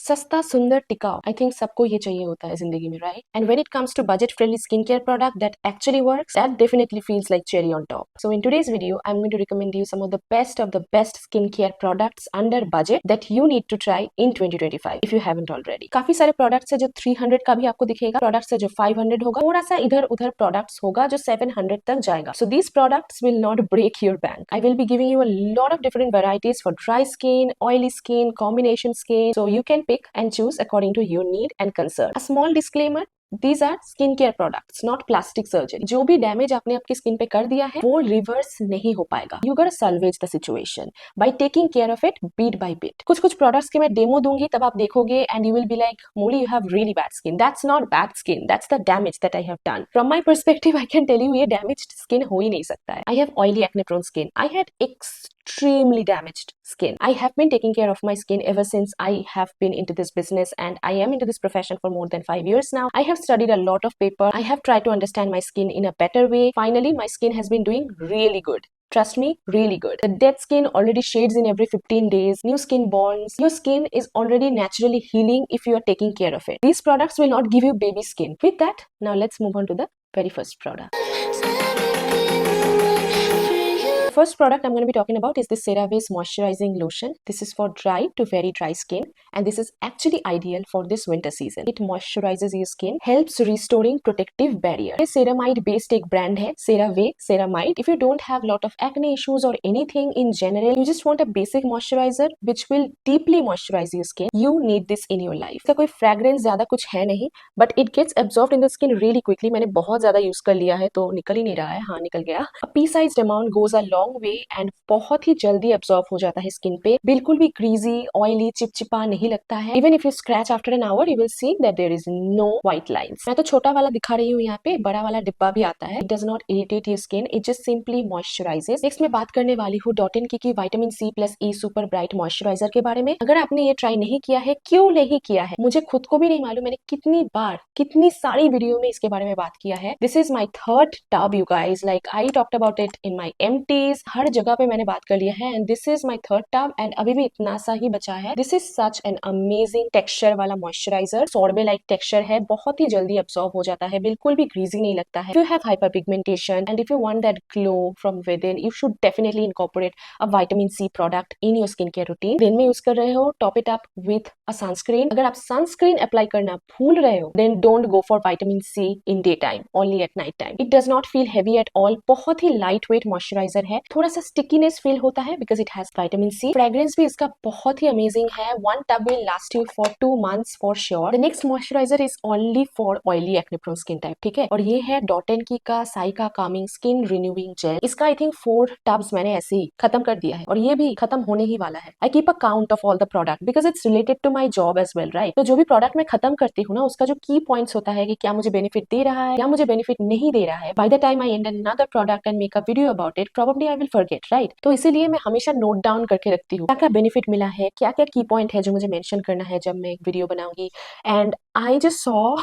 सस्ता सुंदर टिकाऊ, आई थिंक सबको ये चाहिए होता है जिंदगी में, right? And when it comes to budget friendly skin care product that actually works, that definitely feels like cherry on top. So in today's video, I'm going to recommend you some of the best skincare products under budget that you need to try in 2025 if you haven't already. काफी सारे products है जो 300 का भी आपको दिखेगा, products है जो 500 होगा, थोड़ा सा इधर उधर प्रोडक्ट्स होगा जो 700 तक जाएगा. So these products will not break your bank. I will be giving you a lot of different varieties for dry skin, oily skin, combination skin, so you can pick and choose according to your need and concern. A small disclaimer, These are skin care products, not plastic surgery. जो भी damage आपने आपकी skin पे कर दिया है वो reverse नहीं हो पाएगा. You gotta salvage the situation by taking care of it beat by beat. कुछ कुछ प्रोडक्ट्स के मैं डेमो दूंगी, तब आप देखोगे and you will be like, Molly you have really bad skin. That's not bad skin, that's the damage that I have done. From my perspective I can tell you ये damaged skin हो ही नहीं सकता है. I have oily acne prone skin. I had extremely damaged skin. I have been taking care of my skin ever since I have been into this business, and I am into this profession for more than 5 years now. I have studied a lot of paper. I have tried to understand my skin in a better way. Finally, my skin has been doing really good. Trust me, really good. The dead skin already shades in every 15 days. New skin bonds. Your skin is already naturally healing if you are taking care of it. These products will not give you baby skin. With that, now let's move on to the very first product. First product I'm going to be talking about is the CeraVe's moisturizing lotion. This is for dry to very dry skin, and this is actually ideal for this winter season. It moisturizes your skin, helps restoring protective barrier. ये ceramide based एक brand है, CeraVe ceramide. If you don't have lot of acne issues or anything in general, you just want a basic moisturizer which will deeply moisturize your skin, you need this in your life. इसका कोई fragrance ज्यादा कुछ है नहीं, but it gets absorbed in the skin really quickly. मैंने बहुत ज्यादा use कर लिया है तो निकल ही नहीं रहा है. हाँ, निकल गया. A pea-sized amount goes a long way and बहुत ही जल्दी अब्सॉर्ब हो जाता है स्किन पे. बिल्कुल भी ग्रीजी ऑयली चिपचिपा नहीं लगता है. Even if you scratch after an hour you will see that there is no white lines. मैं तो छोटा वाला दिखा रही हूँ यहाँ पे, बड़ा वाला डिब्बा भी आता है. It does not irritate your skin, it just simply moisturises. Next मैं बात करने वाली हूँ Dot and Key vitamin C plus E super bright moisturiser के बारे में. अगर आपने ये ट्राई नहीं किया है, क्यों नहीं किया है, मुझे खुद को भी नहीं मालूम. मैंने कितनी बार कितनी सारी वीडियो में इसके बारे में बात किया है. This is my third tub you guys. Like I talked about it in my empties. हर जगह पे मैंने बात कर लिया है and this is my third tub and अभी भी इतना सा ही बचा है. This is such an amazing texture वाला मॉइस्चराइजर. सॉर्बे लाइक टेक्सचर है, बहुत ही जल्दी अब्सॉर्ब हो जाता है, बिल्कुल भी ग्रीजी नहीं लगता है. If you have hyperpigmentation and if you want that glow from within, you should definitely incorporate a vitamin C product in your skin care routine. दिन में यूज कर रहे हो, top it up with a sunscreen. अगर आप sunscreen apply करना भूल रहे हो, then don't go for vitamin C in day time, only at night time. It does not feel heavy at all. बहुत ही लाइट वेट मॉइस्चराइजर है. थोड़ा सा स्टिकीनेस फील होता है because it has vitamin C. Fragrance भी इसका बहुत ही अमेजिंग है. One tub will last you for 2 months for sure. The next moisturiser is only for oily acne prone skin type, ठीक है. और ये है डॉट एंड की का cica calming skin renewing gel. इसका आई थिंक 4 टब्स मैंने ऐसे ही खत्म कर दिया है और ये भी खत्म होने ही वाला है. I keep a count of all the product because it's related to my job as well, right. तो जो भी प्रोडक्ट मैं खत्म करती हूँ ना, उसका जो की पॉइंट्स होता है कि क्या मुझे बेनिफिट दे रहा है, क्या मुझे बेनिफिट नहीं दे रहा है, by the time I and another product and make a video about it, probably I will forget, right. तो इसीलिए मैं हमेशा नोट डाउन करके रखती हूँ क्या क्या बेनिफिट मिला है, क्या क्या की पॉइंट है जो मुझे मेंशन करना है जब मैं एक वीडियो बनाऊंगी. And I just saw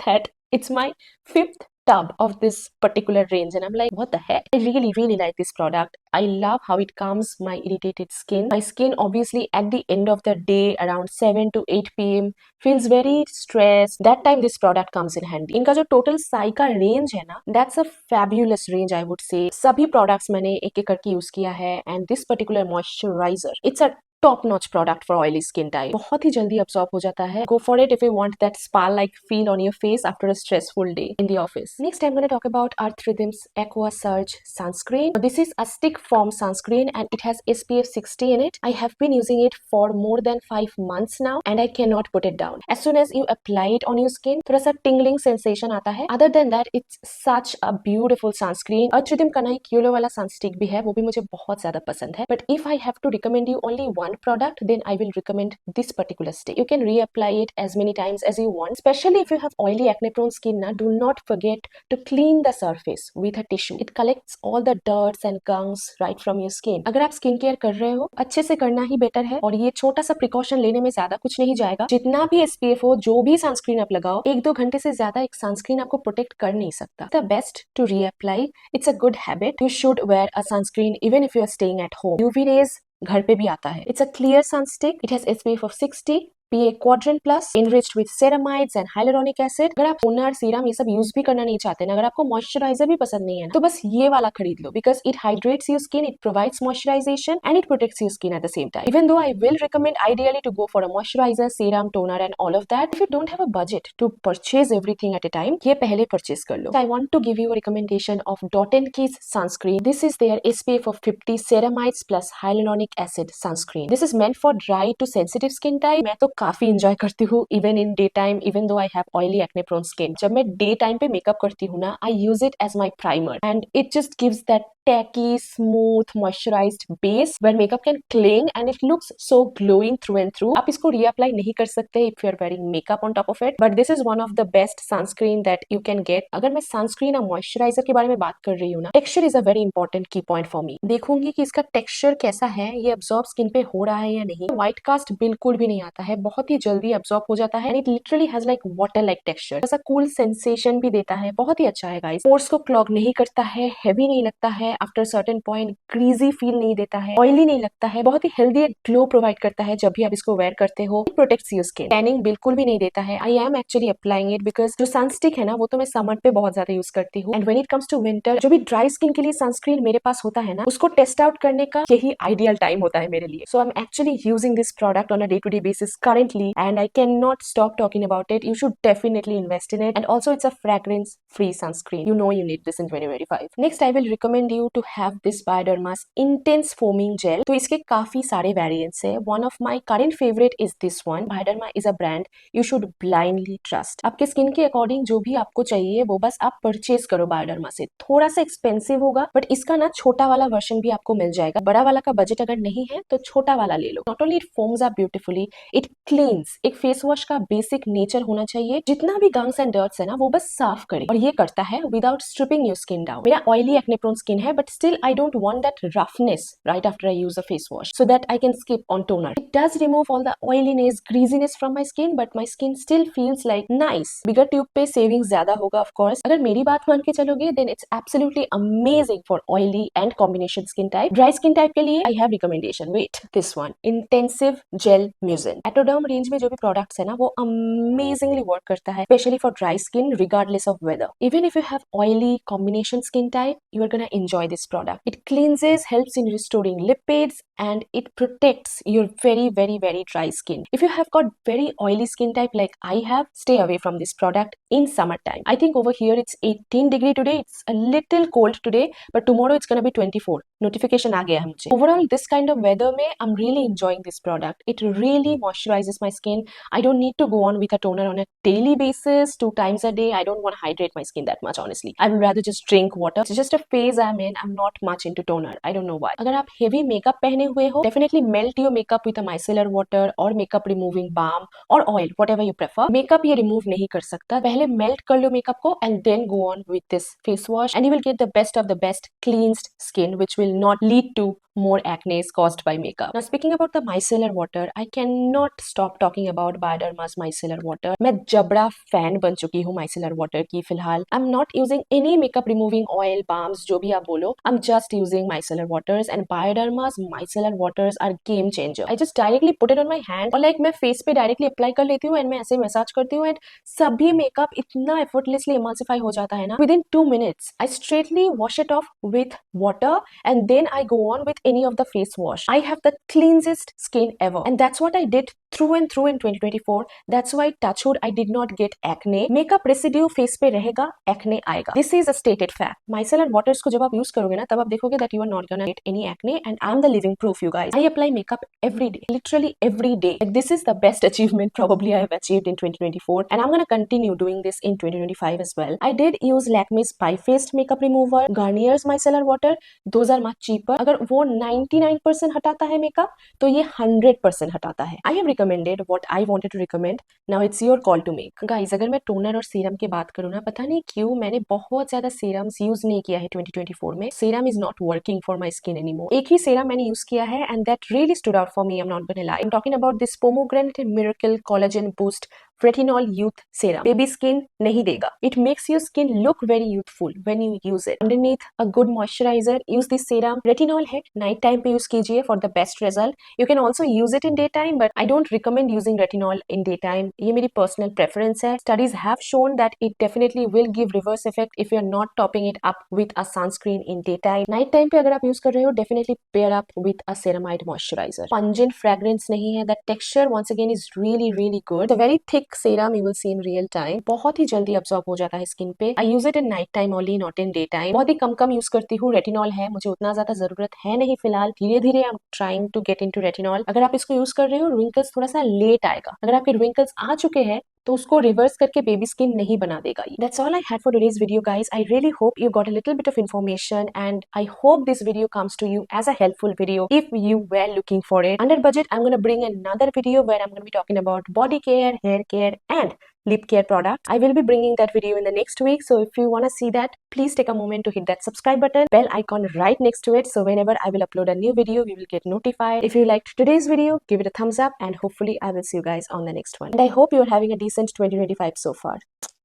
that it's my 5th tub of this particular range and I'm like, what the heck. I really like this product. I love how it calms my irritated skin. My skin obviously at the end of the day around 7 to 8 p.m. feels very stressed. That time this product comes in handy. इनका जो total Saika range है ना, that's a fabulous range I would say. सभी products मैंने एक एक करके use किया है and this particular moisturizer, it's a top notch product for oily skin type. बहुत ही जल्दी अब्सॉर्ब हो जाता है. Go for it if you want that spa like feel on your face after a stressful day in the office. Next I am gonna talk about earth rhythms aqua surge sunscreen. This is a stick form sunscreen and it has SPF 60 in it. I have been using it for more than 5 months now and I cannot put it down. As soon as you apply it on your skin, थोड़ा सा tingling sensation आता है. Other than that, it's such a beautiful sunscreen. Earth Rhythm का ना एक yellow वाला सनस्टिक भी है, वो भी मुझे बहुत ज्यादा पसंद है. But if I have to recommend you only one product, then I will recommend this particular stick. You can reapply it as many times as you want. Especially if you have oily acne prone skin na, do not forget to clean the surface with a tissue. It collects all the dirts and gunks right from your skin. अगर आप skin care कर रहे हो, अच्छे से करना ही better है और ये छोटा सा प्रिकॉशन लेने में ज्यादा कुछ नहीं जाएगा. जितना भी SPF हो, जो भी सनस्क्रीन आप लगाओ, 1-2 घंटे से ज्यादा एक सनस्क्रीन आपको प्रोटेक्ट कर नहीं सकता. The best to reapply. It's a good habit. You should wear a sunscreen even if you are staying at home. UV rays घर पे भी आता है. It's a clear sunstick. It has SPF of 60 PA Quadrant Plus enriched with ceramides and hyaluronic acid। अगर आप toner serum ये सब use भी करना नहीं चाहते ना, अगर आपको मॉइस्चराइजर भी पसंद नहीं है ना, तो बस ये वाला खरीद लो, because it hydrates your skin, it provides moisturisation and it protects your skin at the same time. Even though I will recommend ideally to go for a moisturizer, serum, toner and all of that, if you don't have a budget to purchase everything at a time, ये पहले purchase कर लो। I want to give you a recommendation of Dot & Key's sunscreen. This is their SPF of 50 ceramides plus hyaluronic acid sunscreen. This is meant for dry to sensitive skin type। मैं तो काफी enjoy करती हूँ even in daytime, even though I have oily acne prone skin। जब मैं daytime पे makeup करती हूँ ना, I use it as my primer and it just gives that tacky, smooth, moisturized base where makeup can cling and it looks so glowing through and through। आप इसको reapply नहीं कर सकते if you are wearing makeup on top of it, but this is one of the best sunscreen that you can get। अगर मैं sunscreen और moisturizer के बारे में बात कर रही हूँ ना, texture is a very important key point for me। देखूंगी कि इसका texture कैसा है, ये absorb skin पे हो रहा है या नहीं। White cast बिल्कुल भी नहीं आता है, बहुत ही जल्दी absorb हो जाता है and it literally has like water like texture। ऐसा cool sensation भी देता है, बहुत ही अच्छा है guys। pores को clog नहीं करता है, heavy नहीं लगता है, after certain point greasy feel नहीं देता है, ऑयली नहीं लगता है, बहुत ही हेल्दी ग्लो प्रोवाइड करता है जब भी आप इसको वेयर करते हो। प्रोटेक्ट्स योर स्किन, टैनिंग बिल्कुल भी नहीं देता है। आई am actually applying it because जो सनस्टिक है ना, वो तो मैं समर पे बहुत ज्यादा यूज करती हूँ and when it comes to winter, जो भी ड्राई स्किन के लिए सनस्क्रीन मेरे पास होता है ना, उसको टेस्ट आउट करने का यही आइडियल टाइम होता है मेरे लिए। So I am actually using this product on a day to day basis currently and I cannot stop talking about it। You should definitely invest in it and also it's a fragrance free sunscreen, you know you need this in 2025। next I will recommend you to have this Bioderma's Intense Foaming Gel। तो इसके काफी सारे variants है। One of my current favourite is this one. Bioderma is a brand you should blindly trust. आपके skin के according जो भी आपको चाहिए वो बस आप परचेज करो Bioderma से। थोड़ा सा एक्सपेंसिव होगा बट इसका ना छोटा वाला वर्जन भी आपको मिल जाएगा। बड़ा वाला का बजट अगर नहीं है तो छोटा वाला ले लो। Not only it foams up beautifully, it cleanses. एक फेस वॉश का बेसिक नेचर होना चाहिए, जितना भी गंग्स एंड डर्ट्स है ना वो बस साफ करे, और ये करता है without stripping your skin down. मेरा ऑयली एक्ने प्रोन स्किन है but still I don't want that roughness right after I use a face wash, so that I can skip on toner। It does remove all the oiliness, greasiness from my skin, but my skin still feels like nice। bigger tube पे saving ज्यादा होगा of course। अगर मेरी बात मान के चलोगे then it's absolutely amazing for oily and combination skin type। dry skin type के लिए I have recommendation, wait, this one Intensive Gel Mucin। Atoderm range में जो भी products है ना वो amazingly work करता है, especially for dry skin regardless of weather। even if you have oily combination skin type, you are gonna enjoy this product। it cleanses, helps in restoring lipids and it protects your very dry skin। if you have got very oily skin type like I have, stay away from this product in summertime। I think over here it's 18 degree today, it's a little cold today but tomorrow it's gonna be 24। notification आ गया है मुझे। overall this kind of weather में I'm really enjoying this product। it really moisturizes my skin। I don't need to go on with a toner on a daily basis 2 times a day। I don't want to hydrate my skin that much honestly। I would rather just drink water। it's just a phase I'm in। I'm not much into toner, I don't know why। अगर आप heavy makeup पहने हुए हो, definitely melt your makeup with a micellar water or makeup removing balm or oil, whatever you prefer। makeup ये remove नहीं कर सकता, पहले melt कर लो makeup को and then go on with this face wash and you will get the best of the best cleansed skin which will not lead to more acne caused by makeup। now speaking about the micellar water, I cannot stop talking about Bioderma's micellar water। मैं जबड़ा fan बन चुकी हूँ micellar water की फिलहाल। I'm not using any makeup removing oil, balms, जो भी आप बोलो, I'm just using micellar waters and Bioderma's micellar waters are game changer। I just directly put it on my hand और like मैं face पे directly apply कर लेती हूँ and मैं ऐसे मसाज करती हूँ and सभी makeup इतना effortlessly emulsify हो जाता है ना, within 2 minutes I straightly wash it off with water and then I go on with any of the face wash। I have the cleansest skin ever and that's what I did through and through in 2024। that's why touchwood I did not get acne। makeup residue face पे रहेगा, acne आएगा, this is a stated fact। micellar waters को जब आप use करोगे ना तब आप देखोगे that you are not gonna get any acne and I'm the living proof you guys। I apply makeup every day, literally every day। like this is the best achievement probably I have achieved in 2024 and I'm gonna continue doing this in 2025 as well। I did use Lakme's Bi-Faced makeup remover, Garnier's micellar water, those are much cheaper। अगर वो 99% हटाता है makeup तो ये 100% हटाता है। I have recommended what I wanted to recommend, now it's your call to make। guys अगर मैं टोनर और सीरम की बात करूँ ना, पता नहीं क्यों मैंने बहुत ज्यादा सीरम्स यूज नहीं किया है 2024 में। Serum is not working for my skin anymore. एक ही सीरम मैंने यूज किया है and that really stood out for me. I am not gonna lie, I am talking about this pomegranate miracle collagen boost Retinol Youth Serum. Baby skin नहीं देगा. It makes your skin look very youthful when you use it. Underneath a good moisturizer, use this serum. Retinol है, night time पे use कीजिए for the best result. You can also use it in daytime, but I don't recommend using retinol in daytime. ये मेरी personal preference है. Studies have shown that it definitely will give reverse effect if you are not topping it up with a sunscreen in daytime. Night time पे अगर आप use कर रहे हो, definitely pair up with a ceramide moisturizer. Pungent fragrance नहीं है. The texture once again is really good. The very thick serum you will see in real time. बहुत ही जल्दी absorb हो जाता है स्किन पे. I use it in night time only, not in daytime. बहुत ही कम use करती हूँ. रेटिनॉल है, मुझे उतना ज्यादा जरूरत है नहीं फिलहाल. धीरे धीरे I am trying to get into retinol. अगर आप इसको यूज कर रहे हो, रिंकल्स थोड़ा सा लेट आएगा. अगर आपके रिंकल्स आ चुके हैं तो उसको रिवर्स करके बेबी स्किन नहीं बना देगा. That's all I had for today's video, guys. I really hope you got a little bit of information, and I hope this video comes to you as a helpful video if you were looking for it. Under budget, I'm going to bring another video where I'm going to be talking about body care, hair care, and lip care products. I will be bringing that video in the next week, so if you want to see that, please take a moment to hit that subscribe button, bell icon right next to it, so whenever I will upload a new video, you will get notified. If you liked today's video, give it a thumbs up, and hopefully I will see you guys on the next one. And I hope you are having a decent 2025 so far.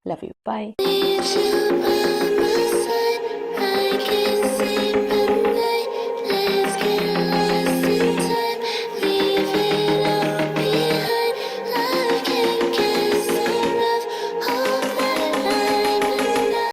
Love you. Bye.